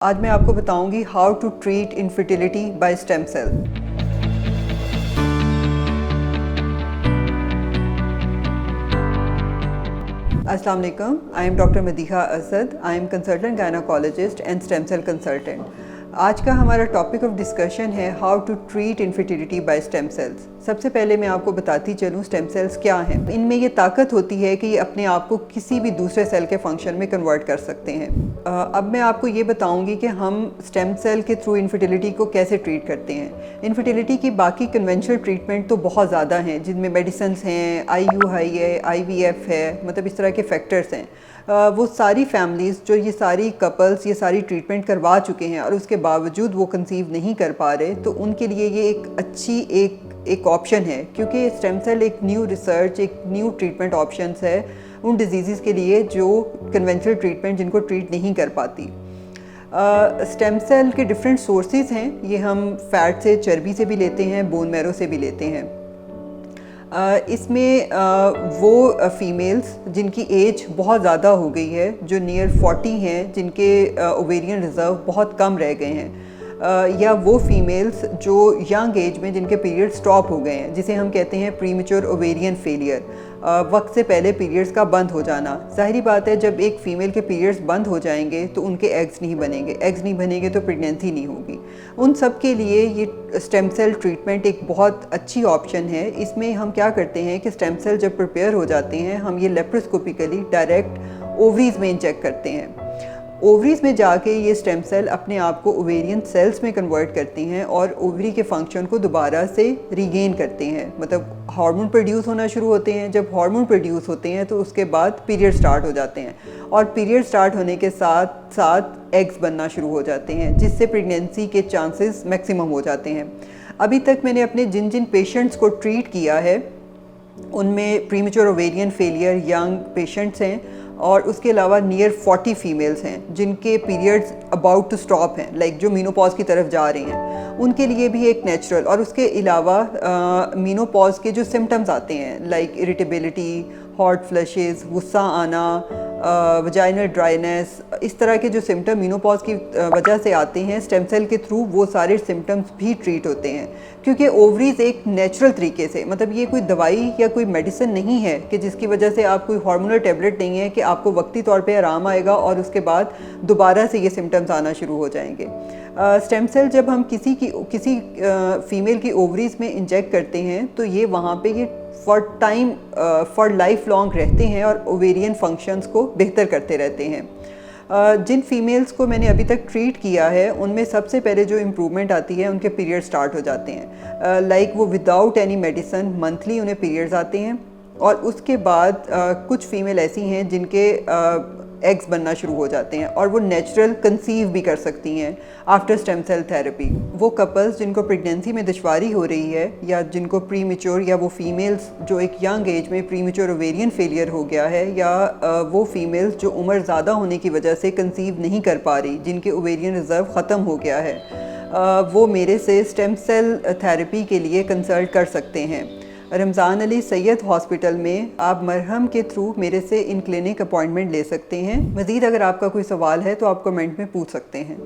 आज मैं आपको बताऊंगी how to treat infertility by stem cell. अस्सलाम वालेकुम, I am doctor Madiha Asad. I am consultant gynaecologist and stem cell consultant. आज का हमारा टॉपिक ऑफ डिस्कशन है how to treat infertility by stem cells. सबसे पहले मैं आपको बताती चलूँ स्टेम सेल्स क्या हैं। इनमें ये ताकत होती है कि ये अपने आप को किसी भी दूसरे सेल के फंक्शन में कन्वर्ट कर सकते हैं। अब मैं आपको ये बताऊंगी कि हम स्टेम सेल के थ्रू इनफर्टिलिटी को कैसे ट्रीट करते हैं। इनफर्टिलिटी की बाकी कन्वेंशनल ट्रीटमेंट तो बहुत ज़्यादा हैं, जिनमें मेडिसिन्स हैं, IUI है, IVF है, मतलब इस तरह के फैक्टर्स हैं। वो सारी फैमिलीज़ जो ये सारी कपल्स ये सारी ट्रीटमेंट करवा चुके हैं और उसके बावजूद वो कंसीव नहीं कर पा रहे, तो उनके लिए ये एक अच्छी एक ऑप्शन है, क्योंकि स्टेम सेल एक न्यू रिसर्च, एक न्यू ट्रीटमेंट ऑप्शंस है उन डिजीज़ के लिए जो कन्वेंशनल ट्रीटमेंट जिनको ट्रीट नहीं कर पाती। स्टेम सेल के डिफरेंट सोर्सेज हैं। ये हम फैट से, चर्बी से भी लेते हैं, बोन मैरो से भी लेते हैं। इसमें वो फीमेल्स जिनकी एज बहुत ज़्यादा हो गई है, जो नियर 40 हैं, जिनके ओवेरियन रिज़र्व बहुत कम रह गए हैं, या वो फीमेल्स जो यंग एज में जिनके पीरियड स्टॉप हो गए हैं, जिसे हम कहते हैं प्रीमेच्योर ओवेरियन फेलियर, वक्त से पहले पीरियड्स का बंद हो जाना। ज़ाहिरी बात है, जब एक फ़ीमेल के पीरियड्स बंद हो जाएंगे तो उनके एग्स नहीं बनेंगे, एग्स नहीं बनेंगे तो प्रेगनेंसी नहीं होगी। उन सब के लिए ये स्टेम सेल ट्रीटमेंट एक बहुत अच्छी ऑप्शन है। इसमें हम क्या करते हैं कि स्टेम सेल जब प्रिपेयर हो जाते हैं, हम ये लेप्रोस्कोपिकली डायरेक्ट ओवरीज में इंजेक्ट करते हैं। ओवरीज में जाके ये स्टेम सेल अपने आप को ओवेरियन सेल्स में कन्वर्ट करती हैं और ओवरी के फंक्शन को दोबारा से रीगेन करते हैं। मतलब हार्मोन प्रोड्यूस होना शुरू होते हैं। जब हार्मोन प्रोड्यूस होते हैं तो उसके बाद पीरियड स्टार्ट हो जाते हैं, और पीरियड स्टार्ट होने के साथ साथ एग्स बनना शुरू हो जाते हैं, जिससे प्रेगनेंसी के चांसेस मैक्सिमम हो जाते हैं। अभी तक मैंने अपने जिन जिन पेशेंट्स को ट्रीट किया है उनमें premature ovarian failure young patients हैं, और उसके अलावा नियर 40 फीमेल्स हैं जिनके पीरियड्स अबाउट टू स्टॉप हैं, लाइक जो मीनोपॉज की तरफ जा रही हैं, उनके लिए भी एक नेचुरल। और उसके अलावा मीनोपॉज के जो सिम्टम्स आते हैं, लाइक इरिटेबिलिटी, हॉट फ्लशेस, गुस्सा आना, वजाइनल ड्राइनेस, इस तरह के जो सिम्टम मीनोपॉज की वजह से आते हैं, स्टेम सेल के थ्रू वो सारे सिम्टम्स भी ट्रीट होते हैं। क्योंकि ओवरीज एक नेचुरल तरीके से, मतलब ये कोई दवाई या कोई मेडिसिन नहीं है कि जिसकी वजह से आप कोई हार्मोनल टैबलेट नहीं है कि आपको वक्ती तौर पे आराम आएगा और उसके बाद दोबारा से ये सिम्टम्स आना शुरू हो जाएंगे। स्टेम सेल जब हम किसी फीमेल की ओवरीज में इंजेक्ट करते हैं तो ये वहाँ पे ये फॉर लाइफ लॉन्ग रहते हैं और ओवेरियन फंक्शंस को बेहतर करते रहते हैं। जिन फीमेल्स को मैंने अभी तक ट्रीट किया है उनमें सबसे पहले जो इम्प्रूवमेंट आती है, उनके पीरियड स्टार्ट हो जाते हैं। लाइक वो विदाउट एनी मेडिसिन मंथली उन्हें पीरियड्स आते हैं, और उसके बाद कुछ फीमेल ऐसी हैं जिनके एग्स बनना शुरू हो जाते हैं और वो नेचुरल कंसीव भी कर सकती हैं आफ्टर स्टेम सेल थेरेपी। वो कपल्स जिनको प्रेगनेंसी में दुश्वारी हो रही है, या जिनको प्रीमेच्योर, या वो फीमेल्स जो एक यंग एज में प्रीमेच्योर ओवेरियन फेलियर हो गया है, या वो फीमेल्स जो उम्र ज़्यादा होने की वजह से कंसीव नहीं कर पा रही, जिनके ओवेरियन रिज़र्व ख़त्म हो गया है, वो मेरे से स्टेम सेल थेरेपी के लिए कंसल्ट कर सकते हैं। रमज़ान अली सैयद हॉस्पिटल में आप मरहम के थ्रू मेरे से इन क्लिनिक अपॉइंटमेंट ले सकते हैं। मज़ीद अगर आपका कोई सवाल है तो आप कमेंट में पूछ सकते हैं।